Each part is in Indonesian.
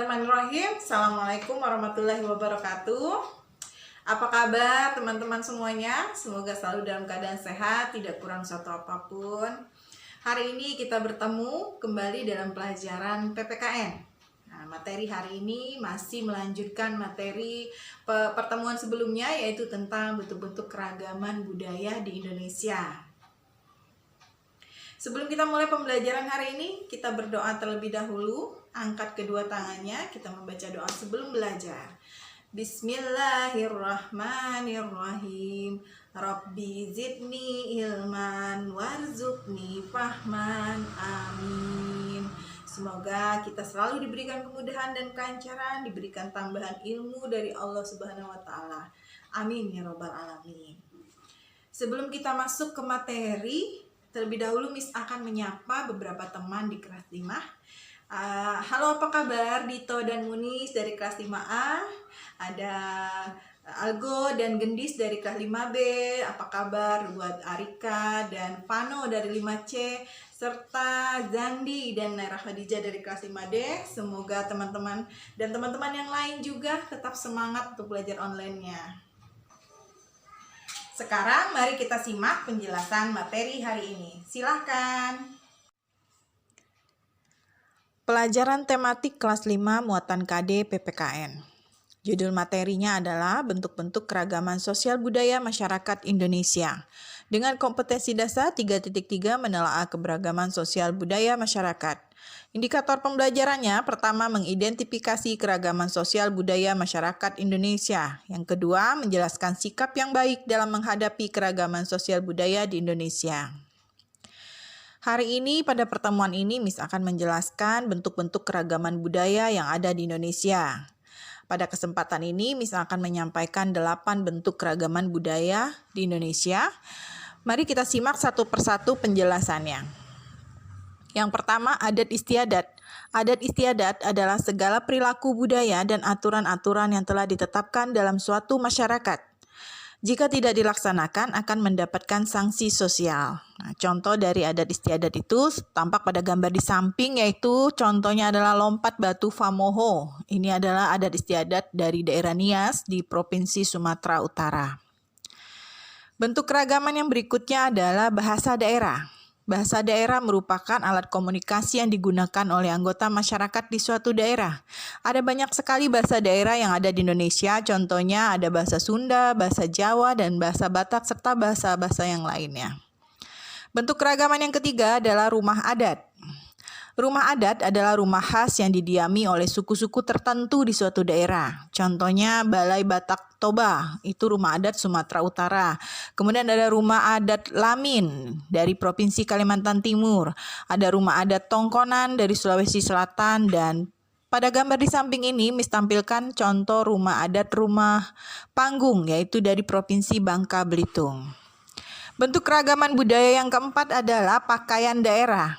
Bismillahirrahmanirrahim. Assalamualaikum warahmatullahi wabarakatuh. Apa kabar teman-teman semuanya? Semoga selalu dalam keadaan sehat, tidak kurang satu apapun. Hari ini kita bertemu kembali dalam pelajaran PPKN. Nah, materi hari ini masih melanjutkan materi pertemuan sebelumnya, yaitu tentang bentuk-bentuk keragaman budaya di Indonesia. Sebelum kita mulai pembelajaran hari ini, kita berdoa terlebih dahulu. Angkat kedua tangannya, kita membaca doa sebelum belajar. Bismillahirrahmanirrahim. Rabbi zidni ilman warzuqni fahman. Amin. Semoga kita selalu diberikan kemudahan dan kelancaran, diberikan tambahan ilmu dari Allah Subhanahu wa taala. Amin ya robbal alamin. Sebelum kita masuk ke materi, terlebih dahulu Miss akan menyapa beberapa teman di kelas 5. Halo, apa kabar Dito dan Munis dari kelas 5A? Ada Algo dan Gendis dari kelas 5B. Apa kabar buat Arika dan Vano dari 5C, serta Zandi dan Naira Khadijah dari kelas 5D. Semoga teman-teman dan teman-teman yang lain juga tetap semangat untuk belajar online-nya. Sekarang mari kita simak penjelasan materi hari ini. Silahkan. Pelajaran tematik kelas 5 muatan KD PPKN. Judul materinya adalah bentuk-bentuk keragaman sosial budaya masyarakat Indonesia. Dengan kompetensi dasar 3.3 menelaah keberagaman sosial budaya masyarakat. Indikator pembelajarannya, pertama mengidentifikasi keragaman sosial budaya masyarakat Indonesia. Yang kedua, menjelaskan sikap yang baik dalam menghadapi keragaman sosial budaya di Indonesia. Hari ini pada pertemuan ini Miss akan menjelaskan bentuk-bentuk keragaman budaya yang ada di Indonesia. Pada kesempatan ini Miss akan menyampaikan 8 bentuk keragaman budaya di Indonesia. Mari kita simak satu persatu penjelasannya. Yang pertama, adat istiadat. Adat istiadat adalah segala perilaku budaya dan aturan-aturan yang telah ditetapkan dalam suatu masyarakat. Jika tidak dilaksanakan akan mendapatkan sanksi sosial. Nah, contoh dari adat istiadat itu tampak pada gambar di samping, yaitu contohnya adalah lompat batu Famoho. Ini adalah adat istiadat dari daerah Nias di Provinsi Sumatera Utara. Bentuk keragaman yang berikutnya adalah bahasa daerah. Bahasa daerah merupakan alat komunikasi yang digunakan oleh anggota masyarakat di suatu daerah. Ada banyak sekali bahasa daerah yang ada di Indonesia, contohnya ada bahasa Sunda, bahasa Jawa, dan bahasa Batak, serta bahasa-bahasa yang lainnya. Bentuk keragaman yang ketiga adalah rumah adat. Rumah adat adalah rumah khas yang didiami oleh suku-suku tertentu di suatu daerah. Contohnya Balai Batak Toba, itu rumah adat Sumatera Utara. Kemudian ada rumah adat Lamin dari Provinsi Kalimantan Timur. Ada rumah adat Tongkonan dari Sulawesi Selatan, dan pada gambar di samping ini Miss tampilkan contoh rumah adat Rumah Panggung, yaitu dari Provinsi Bangka Belitung. Bentuk keragaman budaya yang keempat adalah pakaian daerah.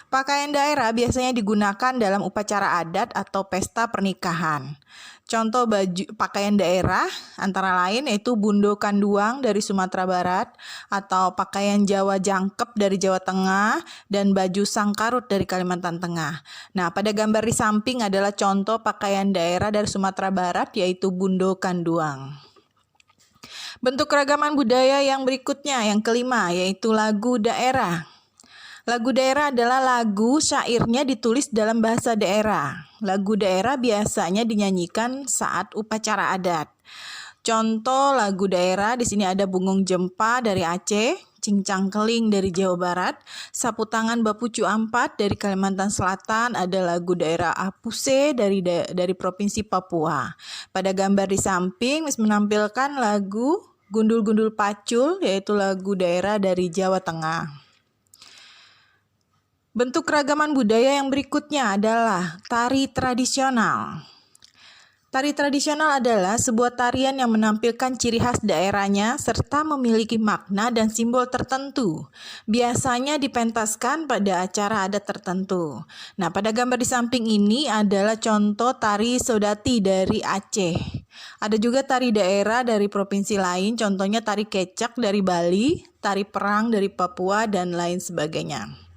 Pakaian daerah biasanya digunakan dalam upacara adat atau pesta pernikahan. Contoh baju pakaian daerah antara lain yaitu bundo kanduang dari Sumatera Barat, atau pakaian Jawa jangkep dari Jawa Tengah, dan baju sangkarut dari Kalimantan Tengah. Nah, pada gambar di samping adalah contoh pakaian daerah dari Sumatera Barat, yaitu bundo kanduang. Bentuk keragaman budaya yang berikutnya, yang kelima, yaitu lagu daerah. Lagu daerah adalah lagu syairnya ditulis dalam bahasa daerah. Lagu daerah biasanya dinyanyikan saat upacara adat. Contoh lagu daerah di sini ada Bungung Jempa dari Aceh, Cincang Keling dari Jawa Barat, Sapu Tangan Bapucu Ampat dari Kalimantan Selatan, ada lagu daerah Apuse dari Provinsi Papua. Pada gambar di samping menampilkan lagu Gundul-Gundul Pacul, yaitu lagu daerah dari Jawa Tengah. Bentuk keragaman budaya yang berikutnya adalah tari tradisional. Tari tradisional adalah sebuah tarian yang menampilkan ciri khas daerahnya serta memiliki makna dan simbol tertentu. Biasanya dipentaskan pada acara adat tertentu. Nah, pada gambar di samping ini adalah contoh tari Sodati dari Aceh. Ada juga tari daerah dari provinsi lain, contohnya tari kecak dari Bali, tari perang dari Papua, dan lain sebagainya.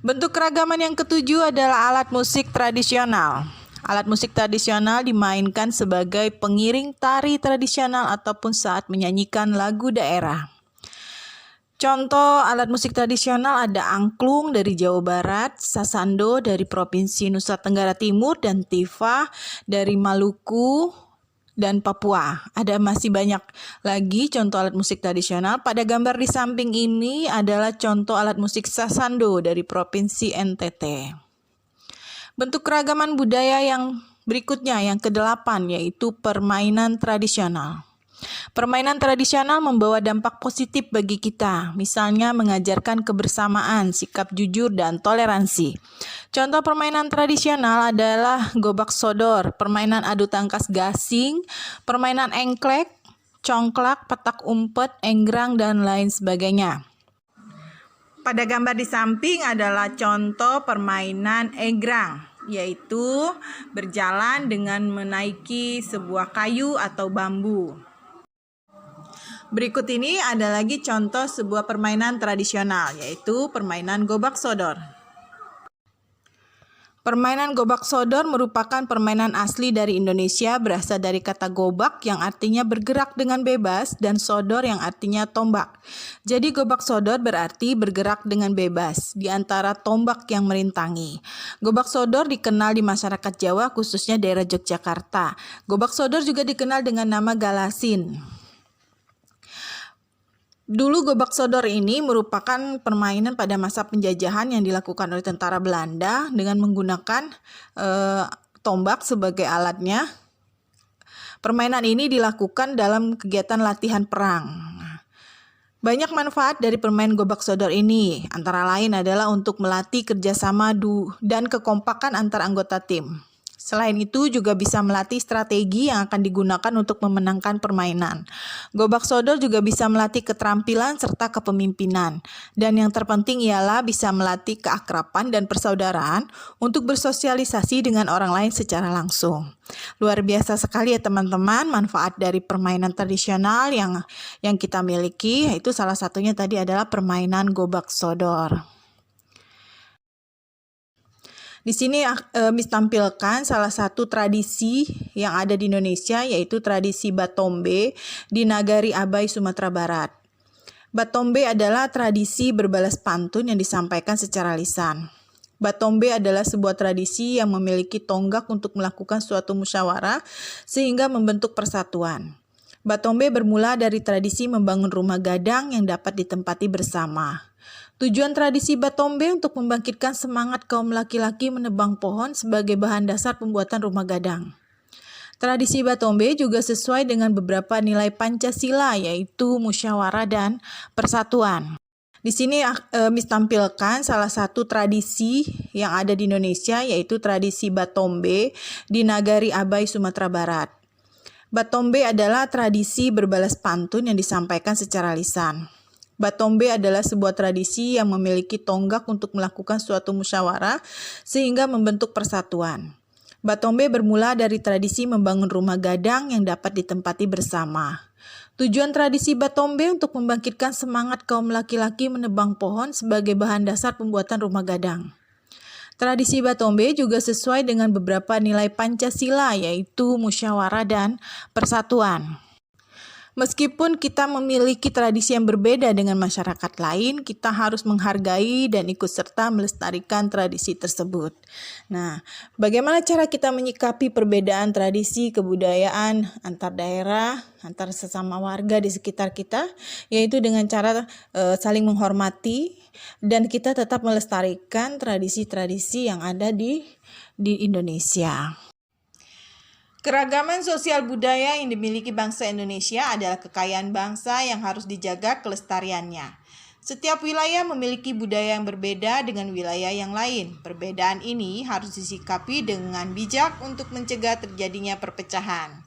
Bentuk keragaman yang ketujuh adalah alat musik tradisional. Alat musik tradisional dimainkan sebagai pengiring tari tradisional ataupun saat menyanyikan lagu daerah. Contoh alat musik tradisional ada angklung dari Jawa Barat, sasando dari Provinsi Nusa Tenggara Timur, dan tifa dari Maluku dan Papua. Ada masih banyak lagi contoh alat musik tradisional. Pada gambar di samping ini adalah contoh alat musik sasando dari Provinsi NTT. Bentuk keragaman budaya yang berikutnya, yang ke-8, yaitu permainan tradisional. Permainan tradisional membawa dampak positif bagi kita, misalnya mengajarkan kebersamaan, sikap jujur, dan toleransi. Contoh permainan tradisional adalah gobak sodor, permainan adu tangkas gasing, permainan engklek, congklak, petak umpet, enggrang, dan lain sebagainya. Pada gambar di samping adalah contoh permainan enggrang, yaitu berjalan dengan menaiki sebuah kayu atau bambu. Berikut ini ada lagi contoh sebuah permainan tradisional, yaitu permainan gobak sodor. Permainan gobak sodor merupakan permainan asli dari Indonesia, berasal dari kata gobak yang artinya bergerak dengan bebas dan sodor yang artinya tombak. Jadi gobak sodor berarti bergerak dengan bebas di antara tombak yang merintangi. Gobak sodor dikenal di masyarakat Jawa, khususnya daerah Yogyakarta. Gobak sodor juga dikenal dengan nama galasin. Dulu gobak sodor ini merupakan permainan pada masa penjajahan yang dilakukan oleh tentara Belanda dengan menggunakan tombak sebagai alatnya. Permainan ini dilakukan dalam kegiatan latihan perang. Banyak manfaat dari permainan gobak sodor ini, antara lain adalah untuk melatih kerjasama dan kekompakan antar anggota tim. Selain itu juga bisa melatih strategi yang akan digunakan untuk memenangkan permainan. Gobak sodor juga bisa melatih keterampilan serta kepemimpinan. Dan yang terpenting ialah bisa melatih keakraban dan persaudaraan untuk bersosialisasi dengan orang lain secara langsung. Luar biasa sekali ya teman-teman manfaat dari permainan tradisional yang kita miliki, yaitu salah satunya tadi adalah permainan gobak sodor. Di sini Miss tampilkan salah satu tradisi yang ada di Indonesia, yaitu tradisi Batombe di Nagari Abai, Sumatera Barat. Batombe adalah tradisi berbalas pantun yang disampaikan secara lisan. Batombe adalah sebuah tradisi yang memiliki tonggak untuk melakukan suatu musyawarah sehingga membentuk persatuan. Batombe bermula dari tradisi membangun rumah gadang yang dapat ditempati bersama. Tujuan tradisi Batombe untuk membangkitkan semangat kaum laki-laki menebang pohon sebagai bahan dasar pembuatan rumah gadang. Tradisi Batombe juga sesuai dengan beberapa nilai Pancasila, yaitu musyawarah dan persatuan. Di sini Miss tampilkan salah satu tradisi yang ada di Indonesia, yaitu tradisi Batombe di Nagari Abai, Sumatera Barat. Batombe adalah tradisi berbalas pantun yang disampaikan secara lisan. Batombe adalah sebuah tradisi yang memiliki tonggak untuk melakukan suatu musyawarah sehingga membentuk persatuan. Batombe bermula dari tradisi membangun rumah gadang yang dapat ditempati bersama. Tujuan tradisi Batombe untuk membangkitkan semangat kaum laki-laki menebang pohon sebagai bahan dasar pembuatan rumah gadang. Tradisi Batombe juga sesuai dengan beberapa nilai Pancasila, yaitu musyawarah dan persatuan. Meskipun kita memiliki tradisi yang berbeda dengan masyarakat lain, kita harus menghargai dan ikut serta melestarikan tradisi tersebut. Nah, bagaimana cara kita menyikapi perbedaan tradisi kebudayaan antar daerah, antar sesama warga di sekitar kita, yaitu dengan cara saling menghormati dan kita tetap melestarikan tradisi-tradisi yang ada di Indonesia. Keragaman sosial budaya yang dimiliki bangsa Indonesia adalah kekayaan bangsa yang harus dijaga kelestariannya. Setiap wilayah memiliki budaya yang berbeda dengan wilayah yang lain. Perbedaan ini harus disikapi dengan bijak untuk mencegah terjadinya perpecahan.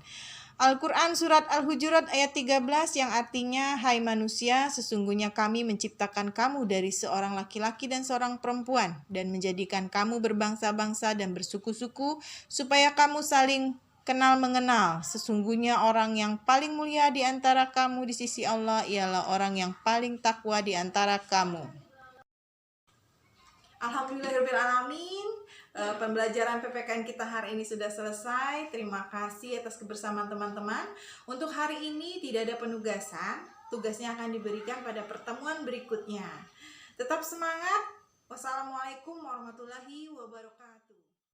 Al-Quran Surat Al-Hujurat ayat 13 yang artinya, "Hai manusia, sesungguhnya kami menciptakan kamu dari seorang laki-laki dan seorang perempuan dan menjadikan kamu berbangsa-bangsa dan bersuku-suku supaya kamu saling kenal mengenal. Sesungguhnya orang yang paling mulia di antara kamu di sisi Allah ialah orang yang paling takwa di antara kamu." Alhamdulillahirrahmanirrahim. Pembelajaran PPKN kita hari ini sudah selesai. Terima kasih atas kebersamaan teman-teman. Untuk hari ini tidak ada penugasan. Tugasnya akan diberikan pada pertemuan berikutnya. Tetap semangat. Wassalamualaikum warahmatullahi wabarakatuh.